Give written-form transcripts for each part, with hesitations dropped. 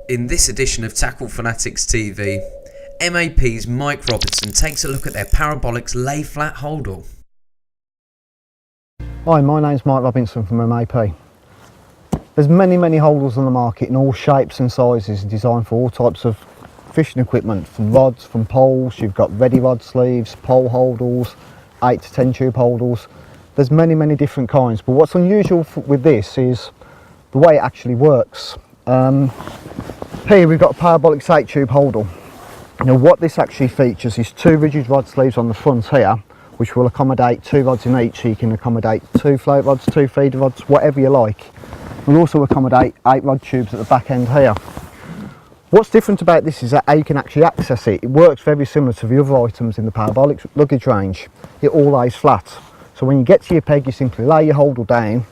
In this edition of Tackle Fanatics TV, MAP's Mike Robertson takes a look at their Parabolix LayFlat Holdall. Hi, my name's Mike Robinson from MAP. There's many Holdalls on the market in all shapes and sizes, designed for all types of fishing equipment, from rods, from poles. You've got ready rod sleeves, pole Holdalls, 8 to 10 tube Holdalls. There's many different kinds, but what's unusual with this is the way it actually works. Here we've got a Parabolix 8 tube Holdall. Now what this actually features is 2 rigid rod sleeves on the front here, which will accommodate 2 rods in each, so you can accommodate 2 float rods, 2 feeder rods, whatever you like. We'll also accommodate 8 rod tubes at the back end here. What's different about this is that how you can actually access it. It works very similar to the other items in the Parabolix luggage range. It all lays flat. So when you get to your peg, you simply lay your Holdall down and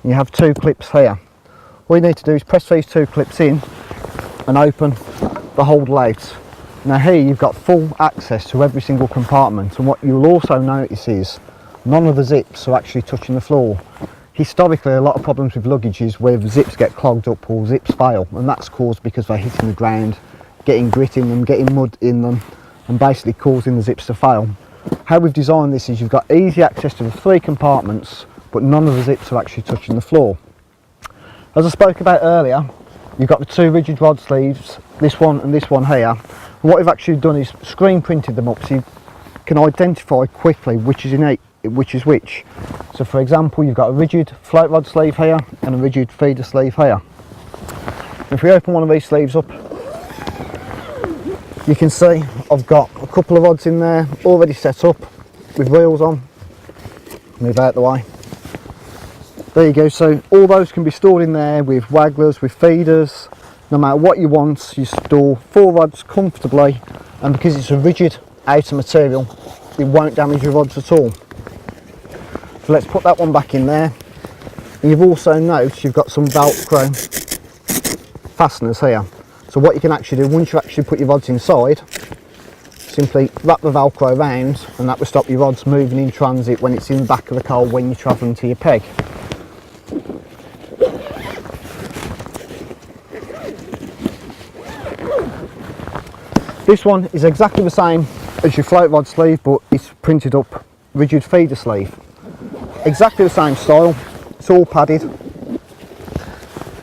you have 2 clips here. All you need to do is press these 2 clips in and open the Holdall out. Now here you've got full access to every single compartment, and what you'll also notice is none of the zips are actually touching the floor. Historically, a lot of problems with luggage is where the zips get clogged up or zips fail, and that's caused because they're hitting the ground, getting grit in them, getting mud in them, and basically causing the zips to fail. How we've designed this is you've got easy access to the 3 compartments, but none of the zips are actually touching the floor. As I spoke about earlier, you've got the 2 rigid rod sleeves, this one and this one here. And what we've actually done is screen printed them up so you can identify quickly which is which. So for example, you've got a rigid float rod sleeve here and a rigid feeder sleeve here. If we open one of these sleeves up, you can see I've got a couple of rods in there already set up with reels on. Move out the way. There you go, so all those can be stored in there with wagglers, with feeders. No matter what you want, you store 4 rods comfortably, and because it's a rigid outer material, it won't damage your rods at all. So let's put that one back in there. And you've also noticed you've got some Velcro fasteners here. So what you can actually do, once you actually put your rods inside, simply wrap the Velcro around, and that will stop your rods moving in transit when it's in the back of the car when you're travelling to your peg. This one is exactly the same as your float rod sleeve, but it's printed up rigid feeder sleeve. Exactly the same style, it's all padded.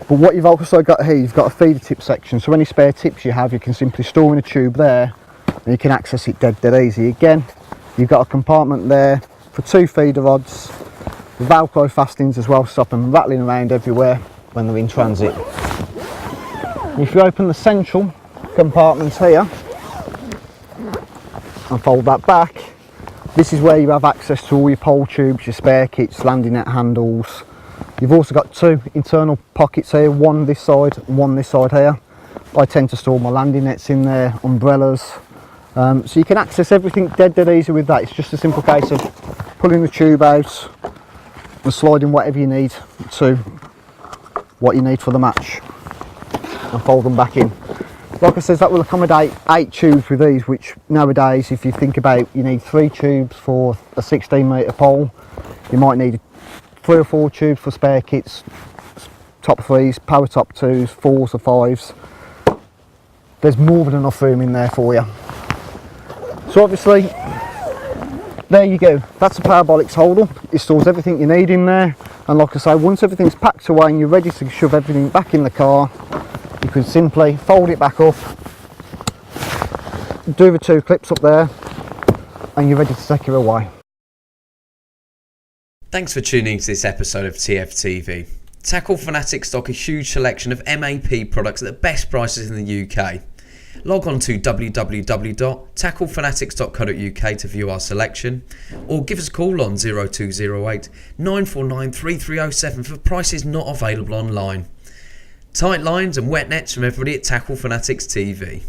But what you've also got here, you've got a feeder tip section, so any spare tips you have, you can simply store in a tube there, and you can access it dead easy. Again, you've got a compartment there for 2 feeder rods, the Velcro fastenings as well, stop them rattling around everywhere when they're in transit. If you open the central compartment here, and fold that back, this is where you have access to all your pole tubes, your spare kits, landing net handles. You've also got 2 internal pockets here, one this side and one this side here. I tend to store my landing nets in there, umbrellas, so you can access everything dead easy with that. It's just a simple case of pulling the tube out and sliding whatever you need to what you need for the match and fold them back in. Like I said, that will accommodate 8 tubes with these, which nowadays, if you think about, you need 3 tubes for a 16 metre pole. You might need 3 or 4 tubes for spare kits, top 3s, power top 2s, 4s or 5s. There's more than enough room in there for you. So obviously, there you go. That's a Parabolix Holdall. It stores everything you need in there. And like I say, once everything's packed away and you're ready to shove everything back in the car, you can simply fold it back up, do the 2 clips up there, and you're ready to take it away. Thanks for tuning to this episode of TFTV. Tackle Fanatics stock a huge selection of MAP products at the best prices in the UK. Log on to www.tacklefanatics.co.uk to view our selection, or give us a call on 0208 949 3307 for prices not available online. Tight lines and wet nets from everybody at Tackle Fanatics TV.